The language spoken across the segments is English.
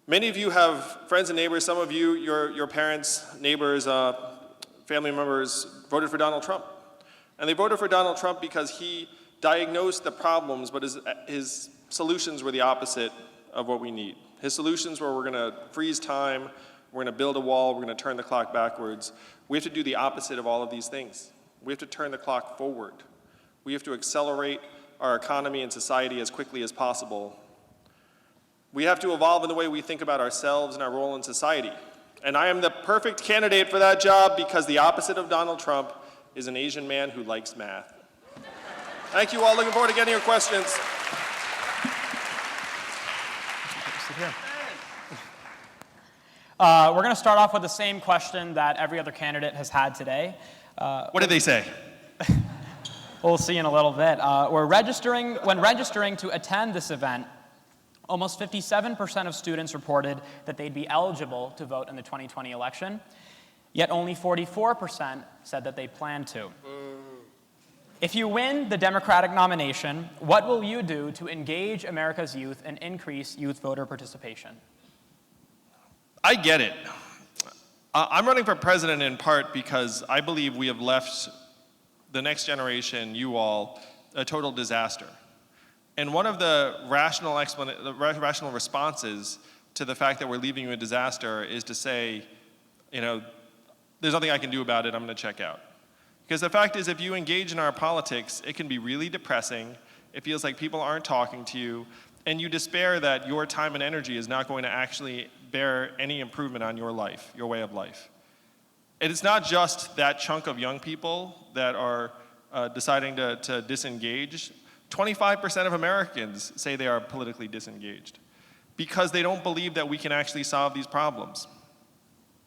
Many of you have friends and neighbors. Some of you, your parents, neighbors, family members voted for Donald Trump. And they voted for Donald Trump because he diagnosed the problems, but his solutions were the opposite of what we need. His solutions were, we're gonna freeze time, we're gonna build a wall, we're gonna turn the clock backwards. We have to do the opposite of all of these things. We have to turn the clock forward. We have to accelerate our economy and society as quickly as possible. We have to evolve in the way we think about ourselves and our role in society. And I am the perfect candidate for that job because the opposite of Donald Trump is an Asian man who likes math. Thank you all. Looking forward to getting your questions. We're going to start off with the same question that every other candidate has had today. What did they say? We'll see in a little bit. When registering to attend this event, almost 57% of students reported that they'd be eligible to vote in the 2020 election, yet only 44% said that they plan to. If you win the Democratic nomination, what will you do to engage America's youth and increase youth voter participation? I get it. I'm running for president in part because I believe we have left the next generation, you all, a total disaster. And one of the rational responses to the fact that we're leaving you a disaster is to say, there's nothing I can do about it, I'm gonna check out. Because the fact is, if you engage in our politics, it can be really depressing. It feels like people aren't talking to you, and you despair that your time and energy is not going to actually bear any improvement on your life, your way of life. And it's not just that chunk of young people that are deciding to disengage. 25% of Americans say they are politically disengaged because they don't believe that we can actually solve these problems.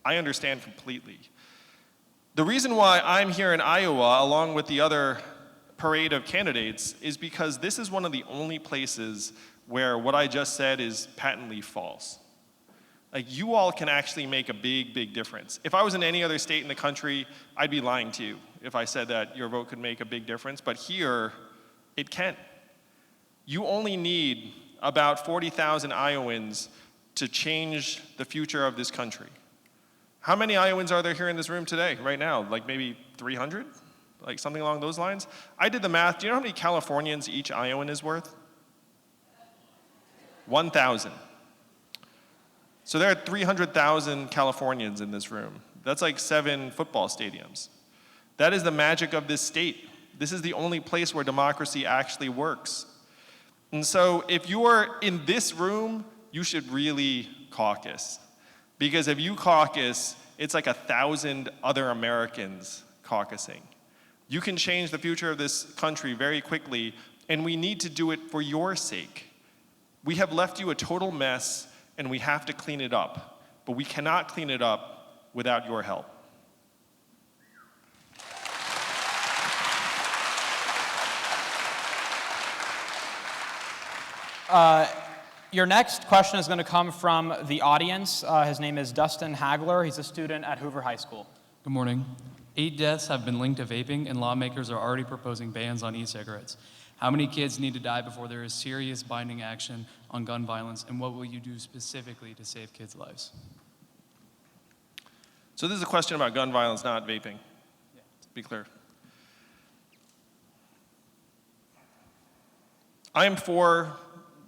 I understand completely. The reason why I'm here in Iowa, along with the other parade of candidates, is because this is one of the only places where what I just said is patently false. Like, you all can actually make a big, big difference. If I was in any other state in the country, I'd be lying to you if I said that your vote could make a big difference, but here, it can. You only need about 40,000 Iowans to change the future of this country. How many Iowans are there here in this room today, right now? Like maybe 300? Like something along those lines? I did the math. Do you know how many Californians each Iowan is worth? 1,000. So there are 300,000 Californians in this room. That's like 7 football stadiums. That is the magic of this state. This is the only place where democracy actually works. And so if you are in this room, you should really caucus. Because if you caucus, it's like 1,000 other Americans caucusing. You can change the future of this country very quickly, and we need to do it for your sake. We have left you a total mess, and we have to clean it up. But we cannot clean it up without your help. Your next question is going to come from the audience. His name is Dustin Hagler. He's a student at Hoover High School. Good morning. 8 deaths have been linked to vaping, and lawmakers are already proposing bans on e-cigarettes. How many kids need to die before there is serious binding action on gun violence, and what will you do specifically to save kids' lives? So this is a question about gun violence, not vaping. To be clear. I am for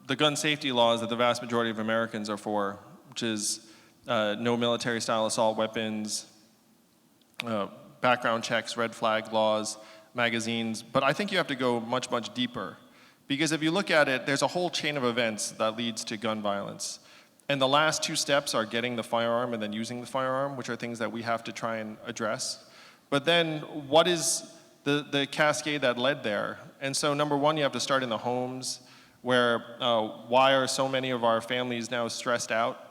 the gun safety laws that the vast majority of Americans are for, which is no military-style assault weapons, background checks, red flag laws, magazines. But I think you have to go much, much deeper. Because if you look at it, there's a whole chain of events that leads to gun violence. And the last 2 steps are getting the firearm and then using the firearm, which are things that we have to try and address. But then what is the cascade that led there? And so number one, you have to start in the homes, where why are so many of our families now stressed out?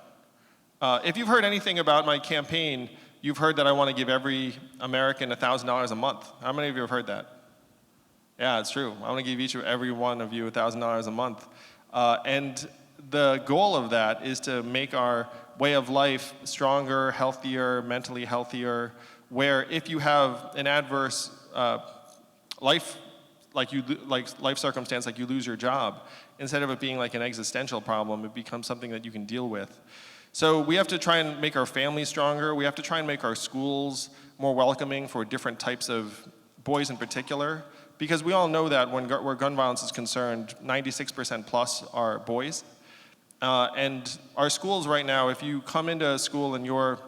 If you've heard anything about my campaign, you've heard that I want to give every American $1,000 a month. How many of you have heard that? Yeah, it's true. I want to give every one of you $1,000 a month. And the goal of that is to make our way of life stronger, healthier, mentally healthier, where if you have an adverse life like life circumstance, like you lose your job. Instead of it being like an existential problem, it becomes something that you can deal with. So we have to try and make our families stronger. We have to try and make our schools more welcoming for different types of boys in particular, because we all know that where gun violence is concerned, 96% plus are boys. And our schools right now, if you come into a school and you're,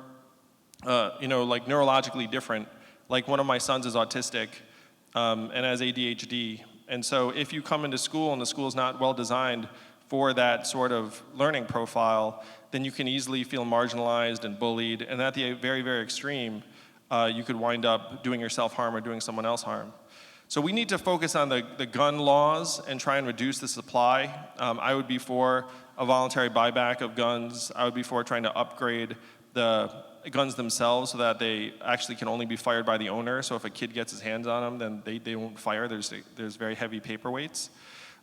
like neurologically different, like one of my sons is autistic and has ADHD, and so if you come into school and the school is not well designed for that sort of learning profile, then you can easily feel marginalized and bullied, and at the very, very extreme, you could wind up doing yourself harm or doing someone else harm. So we need to focus on the gun laws and try and reduce the supply. I would be for a voluntary buyback of guns. I would be for trying to upgrade the guns themselves so that they actually can only be fired by the owner. So if a kid gets his hands on them, then they won't fire. There's very heavy paperweights.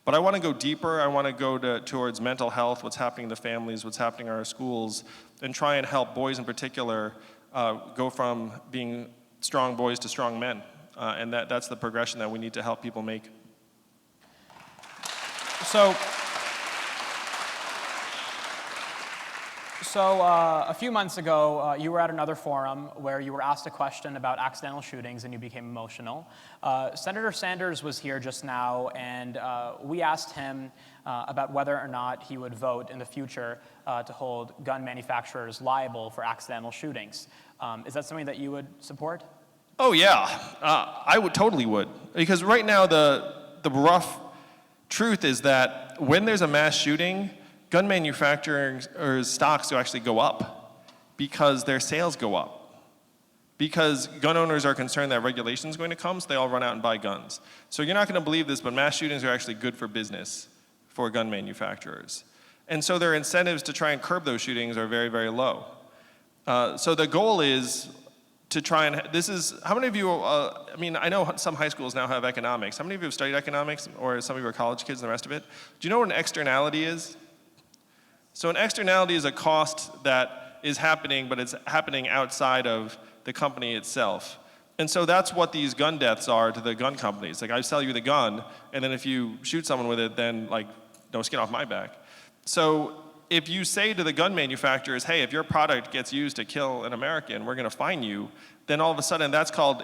But I want to go deeper. I want to go towards mental health, what's happening to families, what's happening in our schools, and try and help boys in particular go from being strong boys to strong men. And that's the progression that we need to help people make. So a few months ago, you were at another forum where you were asked a question about accidental shootings and you became emotional. Senator Sanders was here just now, and we asked him about whether or not he would vote in the future to hold gun manufacturers liable for accidental shootings. Is that something that you would support? Oh yeah, I totally would. Because right now the rough truth is that when there's a mass shooting, gun manufacturers' stocks do actually go up because their sales go up. Because gun owners are concerned that regulation is going to come, so they all run out and buy guns. So you're not going to believe this, but mass shootings are actually good for business for gun manufacturers. And so their incentives to try and curb those shootings are very, very low. So the goal is to try and, how many of you, I know some high schools now have economics. How many of you have studied economics, or some of you are college kids and the rest of it? Do you know what an externality is? So an externality is a cost that is happening, but it's happening outside of the company itself. And so that's what these gun deaths are to the gun companies. Like, I sell you the gun, and then if you shoot someone with it, then no skin off my back. So if you say to the gun manufacturers, hey, if your product gets used to kill an American, we're gonna fine you, then all of a sudden that's called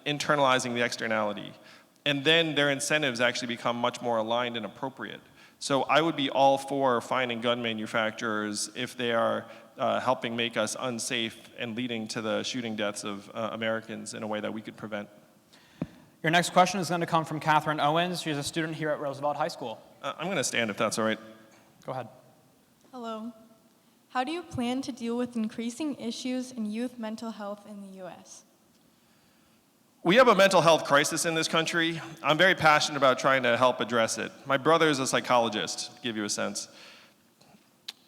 internalizing the externality. And then their incentives actually become much more aligned and appropriate. So I would be all for fining gun manufacturers if they are helping make us unsafe and leading to the shooting deaths of Americans in a way that we could prevent. Your next question is going to come from Catherine Owens. She's a student here at Roosevelt High School. I'm going to stand if that's all right. Go ahead. Hello. How do you plan to deal with increasing issues in youth mental health in the U.S.? We have a mental health crisis in this country. I'm very passionate about trying to help address it. My brother is a psychologist, to give you a sense.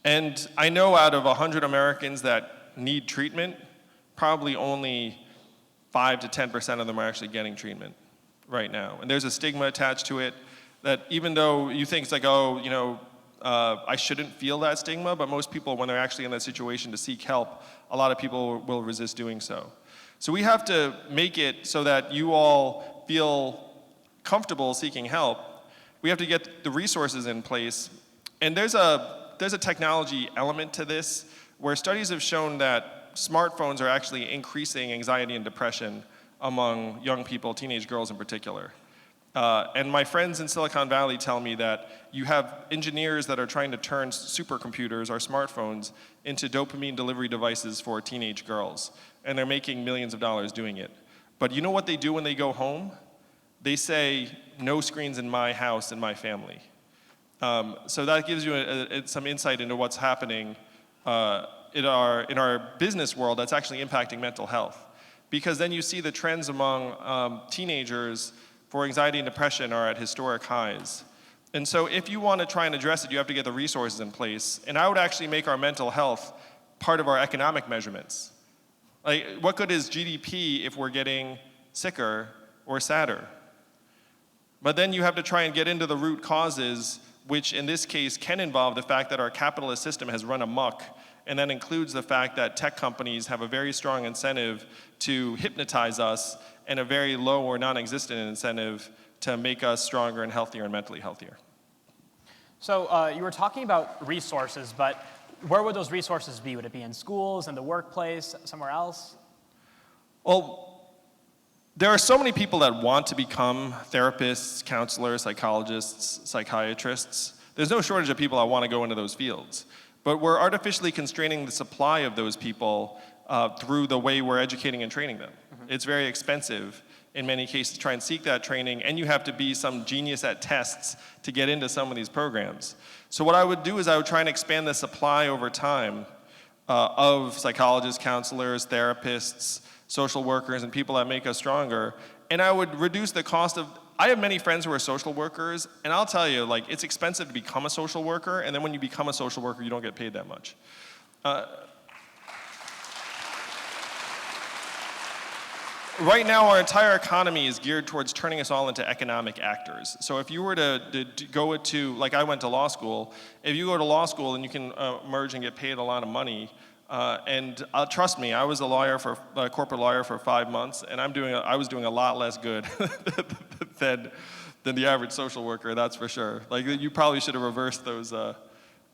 And I know out of 100 Americans that need treatment, probably only 5 to 10% of them are actually getting treatment right now. And there's a stigma attached to it that even though you think it's I shouldn't feel that stigma, but most people, when they're actually in that situation to seek help, a lot of people will resist doing so. So we have to make it so that you all feel comfortable seeking help. We have to get the resources in place. And there's a technology element to this where studies have shown that smartphones are actually increasing anxiety and depression among young people, teenage girls in particular. And my friends in Silicon Valley tell me that you have engineers that are trying to turn supercomputers, or smartphones, into dopamine delivery devices for teenage girls. And they're making millions of dollars doing it. But you know what they do when they go home? They say, no screens in my house and my family. So that gives you some insight into what's happening in our business world that's actually impacting mental health. Because then you see the trends among teenagers for anxiety and depression are at historic highs. And so if you want to try and address it, you have to get the resources in place. And I would actually make our mental health part of our economic measurements. What good is GDP if we're getting sicker or sadder? But then you have to try and get into the root causes, which in this case can involve the fact that our capitalist system has run amok, and that includes the fact that tech companies have a very strong incentive to hypnotize us and a very low or non-existent incentive to make us stronger and healthier and mentally healthier. So you were talking about resources, but where would those resources be? Would it be in schools, in the workplace, somewhere else? Well, there are so many people that want to become therapists, counselors, psychologists, psychiatrists. There's no shortage of people that want to go into those fields. But we're artificially constraining the supply of those people through the way we're educating and training them. It's very expensive in many cases to try and seek that training, and you have to be some genius at tests to get into some of these programs. So what I would do is I would try and expand the supply over time of psychologists, counselors, therapists, social workers, and people that make us stronger. And I would reduce the cost of, I have many friends who are social workers, and I'll tell you, like, it's expensive to become a social worker, and then when you become a social worker, you don't get paid that much. Right now, our entire economy is geared towards turning us all into economic actors. So if you were to go to, like I went to law school, if you go to law school and you can emerge and get paid a lot of money, and trust me, I was a corporate lawyer for 5 months, and I was doing a lot less good than the average social worker, that's for sure. Like, you probably should have reversed those,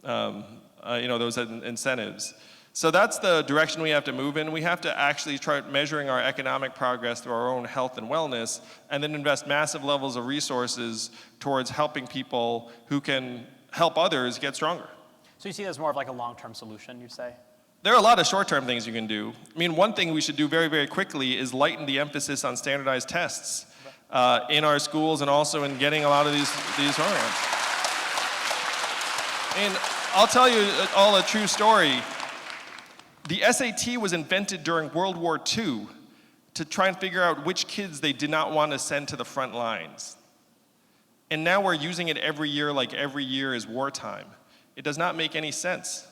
those incentives. So that's the direction we have to move in. We have to actually try measuring our economic progress through our own health and wellness, and then invest massive levels of resources towards helping people who can help others get stronger. So you see this more of like a long-term solution, you'd say? There are a lot of short-term things you can do. I mean, one thing we should do very, very quickly is lighten the emphasis on standardized tests in our schools and also in getting a lot of these programs. And I'll tell you all a true story. The SAT was invented during World War II to try and figure out which kids they did not want to send to the front lines. And now we're using it every year like every year is wartime. It does not make any sense.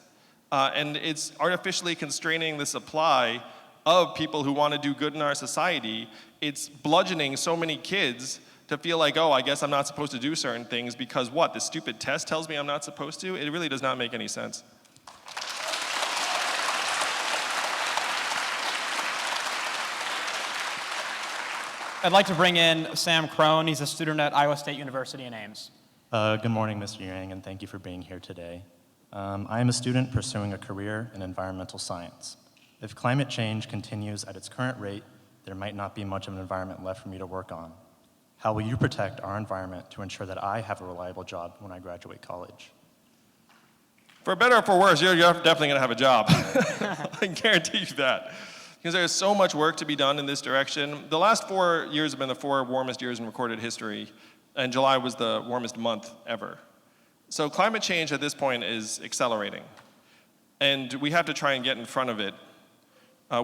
And it's artificially constraining the supply of people who want to do good in our society. It's bludgeoning so many kids to feel like, oh, I guess I'm not supposed to do certain things because what, the stupid test tells me I'm not supposed to? It really does not make any sense. I'd like to bring in Sam Crone. He's a student at Iowa State University in Ames. Good morning, Mr. Yang, and thank you for being here today. I am a student pursuing a career in environmental science. If climate change continues at its current rate, there might not be much of an environment left for me to work on. How will you protect our environment to ensure that I have a reliable job when I graduate college? For better or for worse, you're definitely going to have a job. I can guarantee you that. Because there's so much work to be done in this direction. The last 4 years have been the 4 warmest years in recorded history, and July was the warmest month ever. So climate change at this point is accelerating, and we have to try and get in front of it.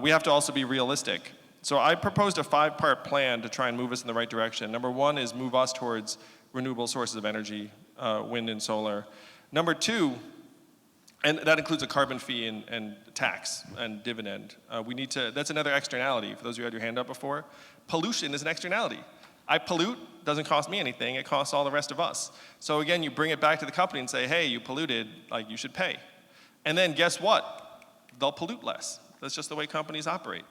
We have to also be realistic. So I proposed a 5-part plan to try and move us in the right direction. Number 1 is move us towards renewable sources of energy, wind and solar. Number 2, and that includes a carbon fee and tax and dividend. That's another externality. For those of you who had your hand up before, pollution is an externality. I pollute, doesn't cost me anything, it costs all the rest of us. So again, you bring it back to the company and say, hey, you polluted, like you should pay. And then guess what? They'll pollute less. That's just the way companies operate.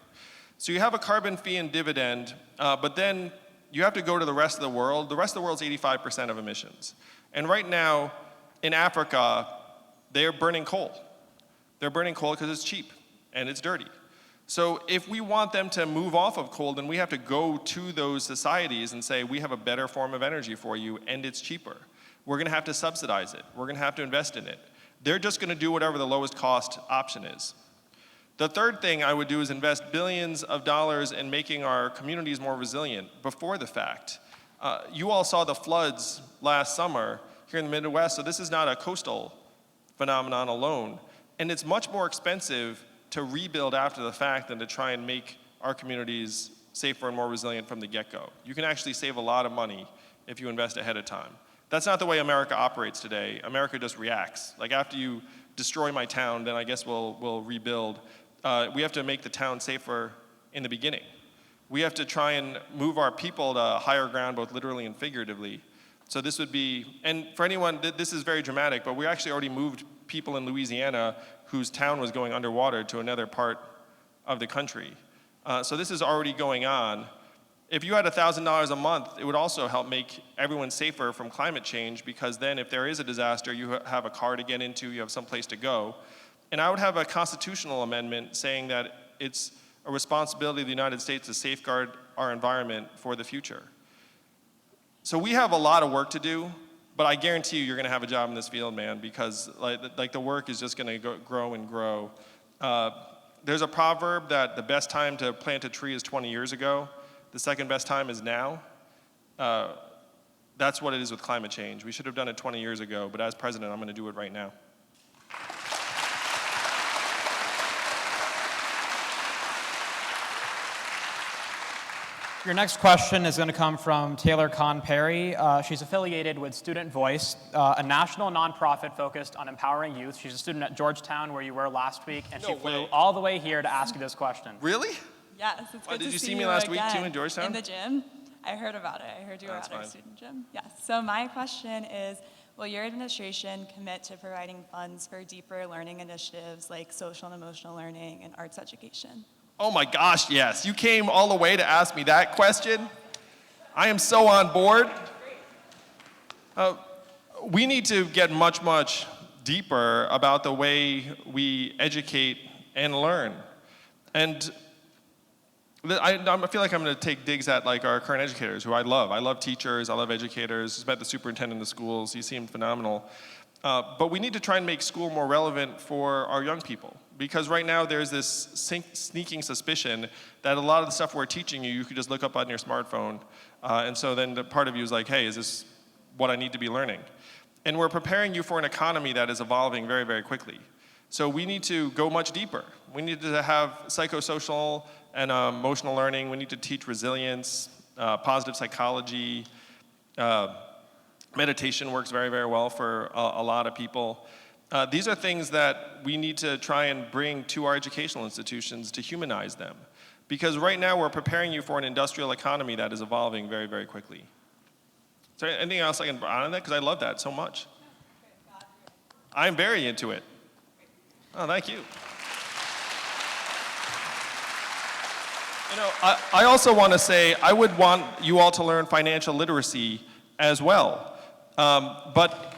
So you have a carbon fee and dividend, but then you have to go to the rest of the world. The rest of the world's 85% of emissions. And right now, in Africa, they are burning coal. They're burning coal because it's cheap and it's dirty. So if we want them to move off of coal, then we have to go to those societies and say, we have a better form of energy for you and it's cheaper. We're going to have to subsidize it. We're going to have to invest in it. They're just going to do whatever the lowest cost option is. The third thing I would do is invest billions of dollars in making our communities more resilient before the fact. You all saw the floods last summer here in the Midwest, so this is not a coastal phenomenon alone. And it's much more expensive to rebuild after the fact than to try and make our communities safer and more resilient from the get-go. You can actually save a lot of money if you invest ahead of time. That's not the way America operates today. America just reacts. Like, after you destroy my town, then I guess we'll rebuild. We have to make the town safer in the beginning. We have to try and move our people to higher ground, both literally and figuratively. So this would be, and for anyone, this is very dramatic, but we actually already moved people in Louisiana whose town was going underwater to another part of the country. So this is already going on. If you had $1,000 a month, it would also help make everyone safer from climate change, because then if there is a disaster, you have a car to get into, you have some place to go. And I would have a constitutional amendment saying that it's a responsibility of the United States to safeguard our environment for the future. So we have a lot of work to do, but I guarantee you're gonna have a job in this field, man, because like the work is just gonna grow and grow. There's a proverb that the best time to plant a tree is 20 years ago. The second best time is now. That's what it is with climate change. We should have done it 20 years ago, but as president, I'm gonna do it right now. Your next question is going to come from Taylor Kahn Perry. She's affiliated with Student Voice, a national nonprofit focused on empowering youth. She's a student at Georgetown, where you were last week, and No she flew way. all the way here to ask you this question. Really? Yes, it's Why, good did to you see see me last week, too, again in Georgetown? In the gym. I heard about it. I heard you were That's at our fine. student gym. Yes. So my question is, will your administration commit to providing funds for deeper learning initiatives like social and emotional learning and arts education? Oh my gosh, yes. You came all the way to ask me that question? I am so on board. We need to get much, much deeper about the way we educate and learn. And I feel like I'm going to take digs at like our current educators, who I love. I love teachers, I love educators. Just met the superintendent of schools, he seemed phenomenal. But we need to try and make school more relevant for our young people. Because right now there's this sneaking suspicion that a lot of the stuff we're teaching you, you could just look up on your smartphone. And so then the part of you is like, hey, is this what I need to be learning? And we're preparing you for an economy that is evolving very, very quickly. So we need to go much deeper. We need to have psychosocial and emotional learning. We need to teach resilience, positive psychology. Meditation works very, very well for a lot of people. These are things that we need to try and bring to our educational institutions to humanize them. Because right now we're preparing you for an industrial economy that is evolving very, very quickly. Is there anything else I can add on that? Because I love that so much. I'm very into it. Oh, thank you. You know, I also want to say I would want you all to learn financial literacy as well. But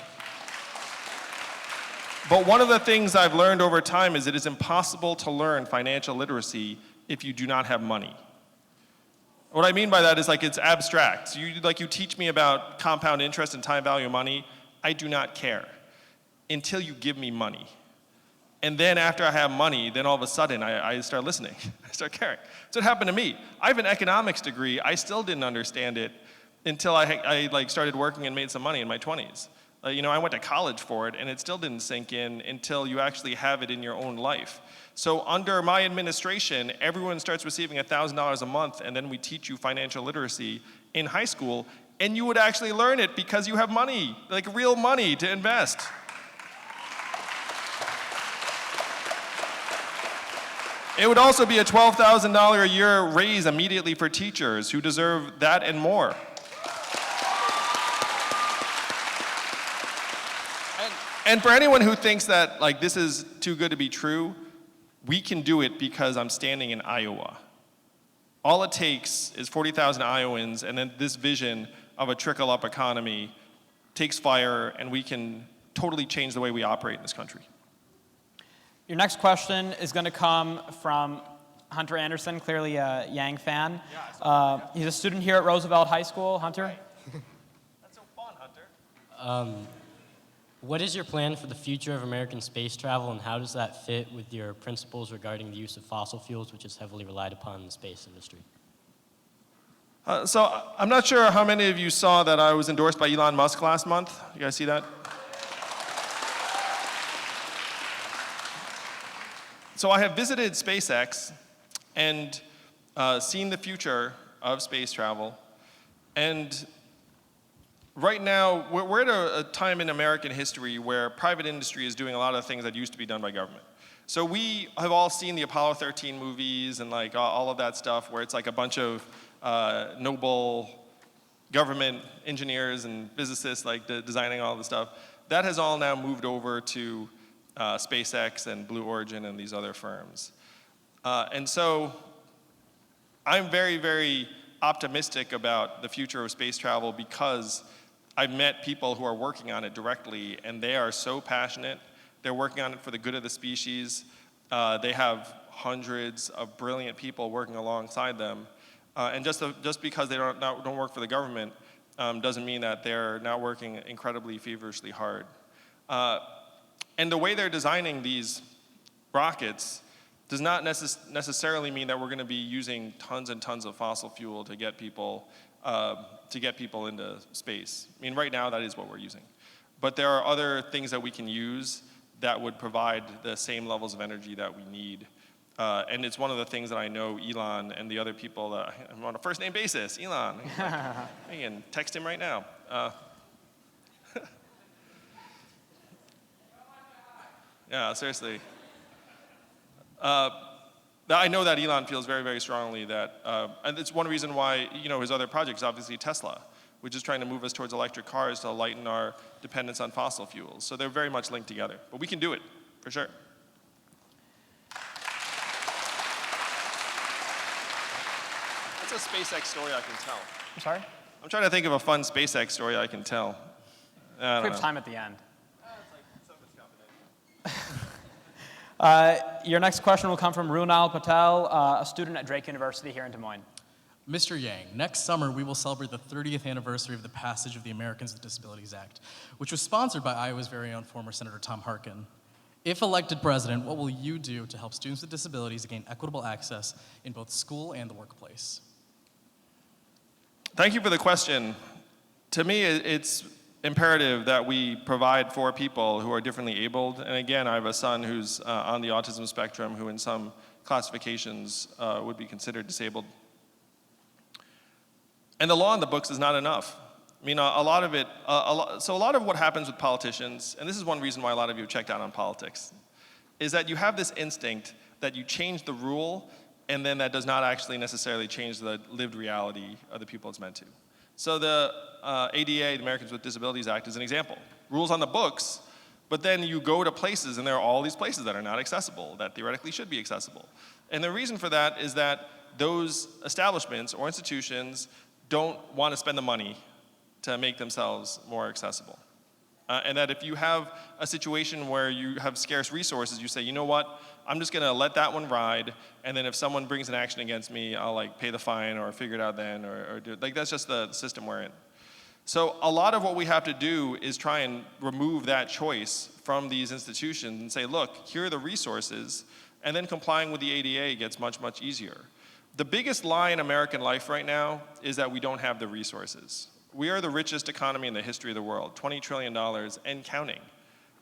one of the things I've learned over time is it is impossible to learn financial literacy if you do not have money. What I mean by that is like it's abstract. You teach me about compound interest and time value of money. I do not care until you give me money. And then after I have money, then all of a sudden I start listening. I start caring. So it happened to me. I have an economics degree. I still didn't understand it until I started working and made some money in my 20s. I went to college for it, and it still didn't sink in until you actually have it in your own life. So under my administration, everyone starts receiving $1,000 a month, and then we teach you financial literacy in high school, and you would actually learn it because you have money, like real money to invest. It would also be a $12,000 a year raise immediately for teachers who deserve that and more. And for anyone who thinks that this is too good to be true, we can do it because I'm standing in Iowa. All it takes is 40,000 Iowans, and then this vision of a trickle-up economy takes fire, and we can totally change the way we operate in this country. Your next question is going to come from Hunter Anderson, clearly a Yang fan. He's a student here at Roosevelt High School. Hunter? That's so fun, Hunter. What is your plan for the future of American space travel, and how does that fit with your principles regarding the use of fossil fuels, which is heavily relied upon in the space industry? So I'm not sure how many of you saw that I was endorsed by Elon Musk last month. You guys see that? So I have visited SpaceX and seen the future of space travel. And right now, we're at a time in American history where private industry is doing a lot of things that used to be done by government. So we have all seen the Apollo 13 movies and all of that stuff where it's like a bunch of noble government engineers and physicists designing all the stuff. That has all now moved over to SpaceX and Blue Origin and these other firms. And so I'm very, very optimistic about the future of space travel because I've met people who are working on it directly, and they are so passionate. They're working on it for the good of the species. They have hundreds of brilliant people working alongside them. And just because they don't work for the government doesn't mean that they're not working incredibly feverishly hard. And the way they're designing these rockets does not necessarily mean that we're going to be using tons and tons of fossil fuel to get people into space. I mean, right now that is what we're using. But there are other things that we can use that would provide the same levels of energy that we need. And it's one of the things that I know Elon and the other people that I'm on a first name basis. Elon, I can text him right now. Yeah, seriously. I know that Elon feels very, very strongly that, and it's one reason why, his other project is obviously Tesla, which is trying to move us towards electric cars to lighten our dependence on fossil fuels. So they're very much linked together. But we can do it, for sure. What's a SpaceX story I can tell? I'm sorry? I'm trying to think of a fun SpaceX story I can tell. I don't We have know. time at the end. It's like something's confidential. Your next question will come from Runal Patel, a student at Drake University here in Des Moines. Mr. Yang, next summer we will celebrate the 30th anniversary of the passage of the Americans with Disabilities Act, which was sponsored by Iowa's very own former Senator Tom Harkin. If elected president, what will you do to help students with disabilities gain equitable access in both school and the workplace? Thank you for the question. To me, it's imperative that we provide for people who are differently abled. And again, I have a son who's on the autism spectrum, who in some classifications would be considered disabled. And the law in the books is not enough. I mean, a lot of what happens with politicians, and this is one reason why a lot of you have checked out on politics, is that you have this instinct that you change the rule, and then that does not actually necessarily change the lived reality of the people it's meant to. So the ADA, the Americans with Disabilities Act, is an example. Rules on the books, but then you go to places, and there are all these places that are not accessible, that theoretically should be accessible. And the reason for that is that those establishments or institutions don't want to spend the money to make themselves more accessible. And that if you have a situation where you have scarce resources, you say, you know what, I'm just gonna let that one ride, and then if someone brings an action against me, I'll pay the fine or figure it out then, or do, that's just the system we're in. So a lot of what we have to do is try and remove that choice from these institutions and say, look, here are the resources, and then complying with the ADA gets much, much easier. The biggest lie in American life right now is that we don't have the resources. We are the richest economy in the history of the world, $20 trillion and counting,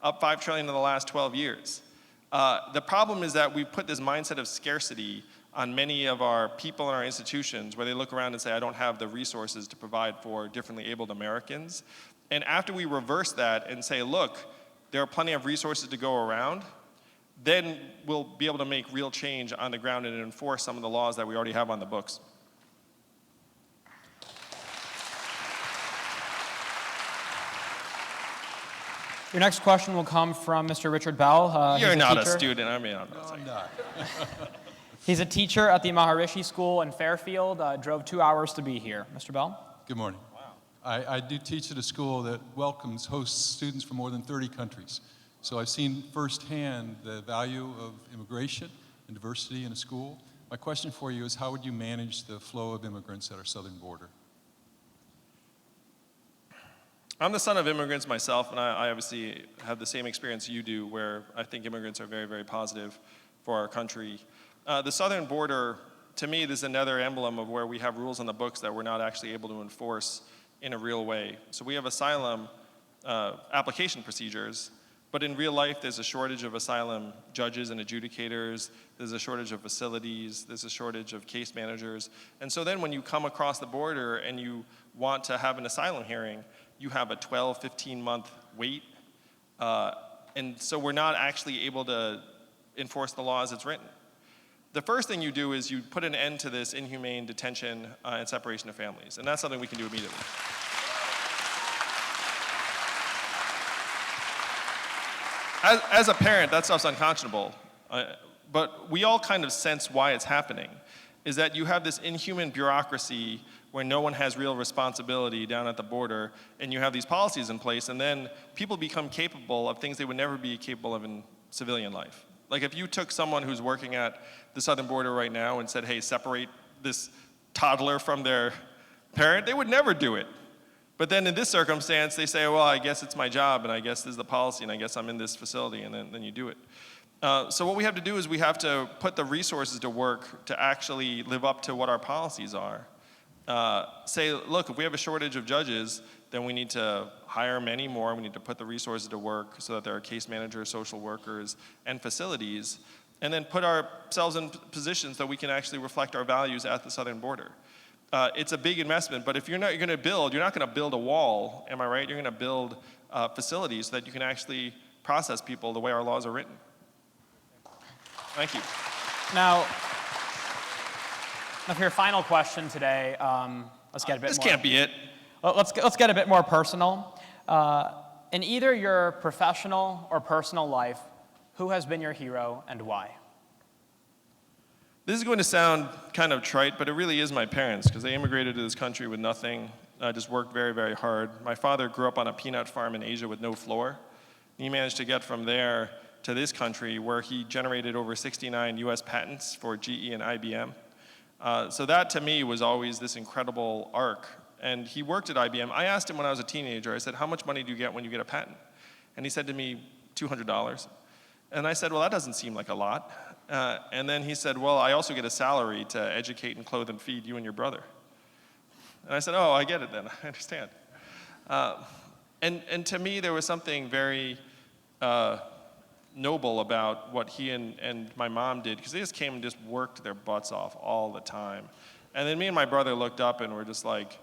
up $5 trillion in the last 12 years. The problem is that we've put this mindset of scarcity on many of our people in our institutions where they look around and say, I don't have the resources to provide for differently abled Americans. And after we reverse that and say, look, there are plenty of resources to go around, then we'll be able to make real change on the ground and enforce some of the laws that we already have on the books. Your next question will come from Mr. Richard Bell. You're He's not teacher. a student. I mean, I'm not. He's a teacher at the Maharishi School in Fairfield. Drove 2 hours to be here. Mr. Bell? Good morning. Wow. I do teach at a school that hosts students from more than 30 countries. So I've seen firsthand the value of immigration and diversity in a school. My question for you is, how would you manage the flow of immigrants at our southern border? I'm the son of immigrants myself, and I obviously have the same experience you do, where I think immigrants are very, very positive for our country. The southern border, to me, this is another emblem of where we have rules on the books that we're not actually able to enforce in a real way. So we have asylum application procedures, but in real life, there's a shortage of asylum judges and adjudicators, there's a shortage of facilities, there's a shortage of case managers. And so then when you come across the border and you want to have an asylum hearing, you have a 12, 15-month wait. And so we're not actually able to enforce the law as it's written. The first thing you do is you put an end to this inhumane detention and separation of families. And that's something we can do immediately. As a parent, that stuff's unconscionable. But we all kind of sense why it's happening. is that you have this inhuman bureaucracy where no one has real responsibility down at the border, and you have these policies in place, and then people become capable of things they would never be capable of in civilian life. Like if you took someone who's working at the southern border right now and said, hey, separate this toddler from their parent, they would never do it. But then in this circumstance, they say, well, I guess it's my job, and I guess this is the policy, and I guess I'm in this facility, and then you do it. So what we have to do is we have to put the resources to work to actually live up to what our policies are. Say, look, if we have a shortage of judges, then we need to hire many more. We need to put the resources to work so that there are case managers, social workers, and facilities, and then put ourselves in positions that we can actually reflect our values at the southern border. It's a big investment, but if you're not going to build a wall, am I right? You're going to build facilities so that you can actually process people the way our laws are written. Thank you. Now, for your final question today, let's get a bit This more. can't be it. Let's get a bit more personal. In either your professional or personal life, who has been your hero and why? This is going to sound kind of trite, but it really is my parents, because they immigrated to this country with nothing, just worked very, very hard. My father grew up on a peanut farm in Asia with no floor. He managed to get from there to this country where he generated over 69 US patents for GE and IBM. So that to me was always this incredible arc. And he worked at IBM. I asked him when I was a teenager, I said, how much money do you get when you get a patent? And he said to me, $200. And I said, well, that doesn't seem like a lot. And then he said, well, I also get a salary to educate and clothe and feed you and your brother. And I said, oh, I get it then, I understand. And to me, there was something very noble about what he and my mom did, because they just came and just worked their butts off all the time. And then me and my brother looked up and were just like,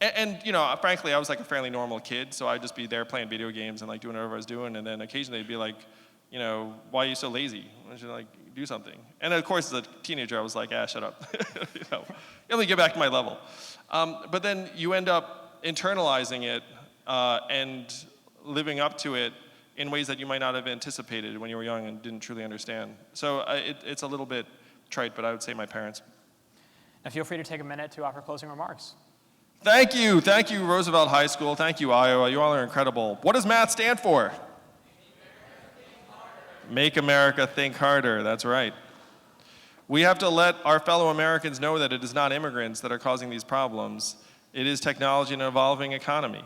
and you know, frankly, I was like a fairly normal kid, so I'd just be there playing video games and like doing whatever I was doing, and then occasionally they'd be like, you know, why are you so lazy? Why don't you like do something? And of course, as a teenager, I was like, shut up. You know, let me get back to my level. But then you end up internalizing it and living up to it in ways that you might not have anticipated when you were young and didn't truly understand. So it's a little bit trite, but I would say my parents. Now feel free to take a minute to offer closing remarks. Thank you, Roosevelt High School. Thank you, Iowa. You all are incredible. What does MATH stand for? Make America think harder. That's right. We have to let our fellow Americans know that it is not immigrants that are causing these problems. It is technology and an evolving economy.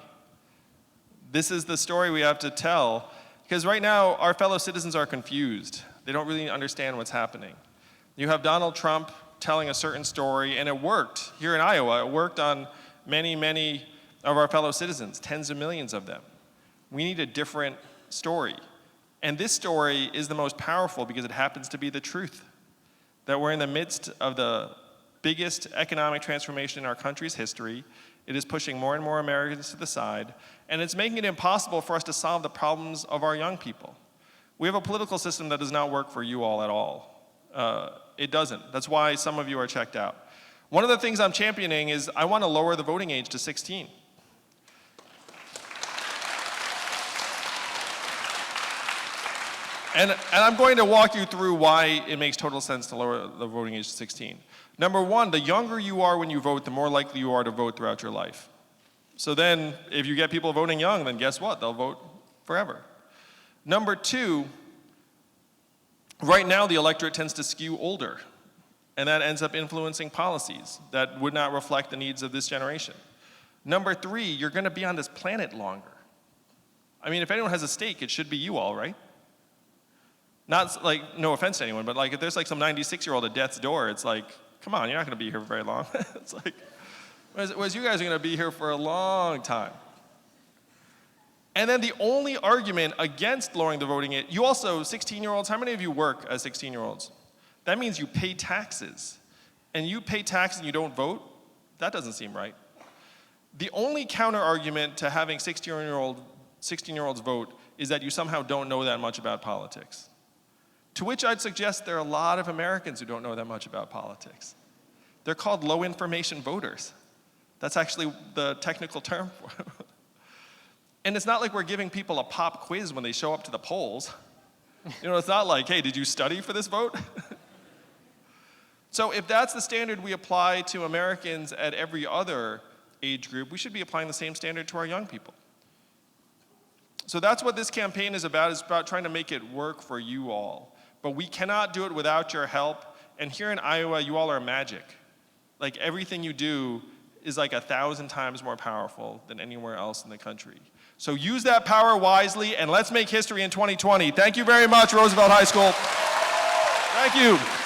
This is the story we have to tell, because right now our fellow citizens are confused. They don't really understand what's happening. You have Donald Trump telling a certain story, and it worked here in Iowa. It worked on many, many of our fellow citizens, tens of millions of them. We need a different story. And this story is the most powerful because it happens to be the truth. That we're in the midst of the biggest economic transformation in our country's history. It is pushing more and more Americans to the side, and it's making it impossible for us to solve the problems of our young people. We have a political system that does not work for you all at all. It doesn't. That's why some of you are checked out. One of the things I'm championing is I want to lower the voting age to 16. And I'm going to walk you through why it makes total sense to lower the voting age to 16. Number one, the younger you are when you vote, the more likely you are to vote throughout your life. So then, if you get people voting young, then guess what? They'll vote forever. Number two, right now the electorate tends to skew older, and that ends up influencing policies that would not reflect the needs of this generation. Number three, you're going to be on this planet longer. I mean, if anyone has a stake, it should be you all, right? Not like, no offense to anyone, but like if there's like some 96-year-old at death's door, it's like, come on, you're not going to be here for very long. It's like, whereas you guys are going to be here for a long time. And then the only argument against lowering the voting age, you also, 16-year-olds, how many of you work as 16-year-olds? That means you pay taxes. And you pay taxes and you don't vote? That doesn't seem right. The only counter argument to having 16-year-olds vote is that you somehow don't know that much about politics. To which I'd suggest there are a lot of Americans who don't know that much about politics. They're called low information voters. That's actually the technical term for it. And it's not like we're giving people a pop quiz when they show up to the polls. You know, it's not like, hey, did you study for this vote? So if that's the standard we apply to Americans at every other age group, we should be applying the same standard to our young people. So that's what this campaign is about trying to make it work for you all. But we cannot do it without your help. And here in Iowa, you all are magic. Like everything you do is like 1,000 times more powerful than anywhere else in the country. So use that power wisely, and let's make history in 2020. Thank you very much, Roosevelt High School. Thank you.